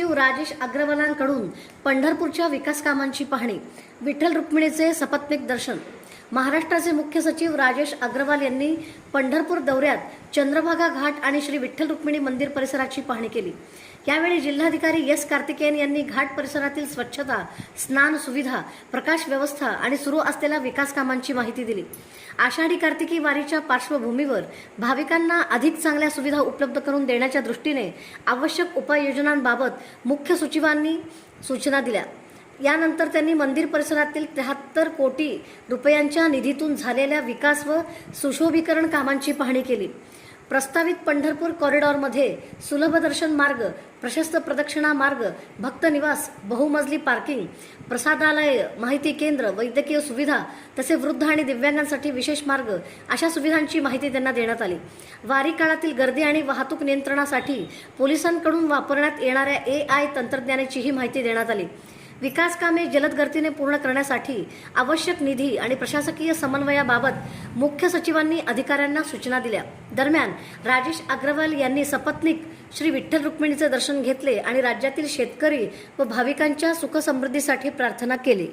सचिव राजेश अग्रवालांकडून पंढरपूरच्या विकास कामांची पाहणी, विठ्ठल रुक्मिणीचे सपत्नीक दर्शन। महाराष्ट्राचे मुख्य सचिव राजेश अग्रवाल यांनी पंढरपूर दौऱ्यात चंद्रभागा घाट आणि श्री विठ्ठल रुक्मिणी मंदिर परिसराची पाहणी केली। यावेळी जिल्हाधिकारी एस कार्तिकेयन यांनी घाट परिसरातील स्वच्छता, स्नान सुविधा, प्रकाश व्यवस्था आणि सुरू असलेल्या विकास कामांची माहिती दिली। आषाढी कार्तिकी वारीच्या पार्श्वभूमीवर भाविकांना अधिक चांगल्या सुविधा उपलब्ध करून देण्याच्या दृष्टीने आवश्यक उपाययोजनांबाबत मुख्य सचिवांनी सूचना दिल्या। यानंतर त्यांनी मंदिर परिसरातील 73 कोटी रुपयांच्या निधीतून झालेल्या विकास व सुशोभीकरण कामांची पाहणी केली। प्रस्तावित पंढरपूर कॉरिडॉरमध्ये सुलभ दर्शन मार्ग, प्रशस्त प्रदक्षिणा मार्ग, भक्त निवास, बहुमजली पार्किंग, प्रसादालय, माहिती केंद्र, वैद्यकीय सुविधा तसे वृद्ध आणि दिव्यांगांसाठी विशेष मार्ग अशा सुविधांची माहिती त्यांना देण्यात आली। वारी काळातील गर्दी आणि वाहतूक नियंत्रणासाठी पोलिसांकडून वापरण्यात येणाऱ्या AI तंत्रज्ञानाचीही माहिती देण्यात आली। विकास कामे जलद गतीने पूर्ण करण्यासाठी आवश्यक निधी आणि प्रशासकीय समन्वयाबाबत मुख्य सचिवांनी अधिकाऱ्यांना सूचना दिल्या। दरम्यान राजेश अग्रवाल यांनी सपत्नीक श्री विठ्ठल रुक्मिणीचे दर्शन घेतले आणि राज्यातील शेतकरी व भाविकांच्या सुख समृद्धीसाठी प्रार्थना केली।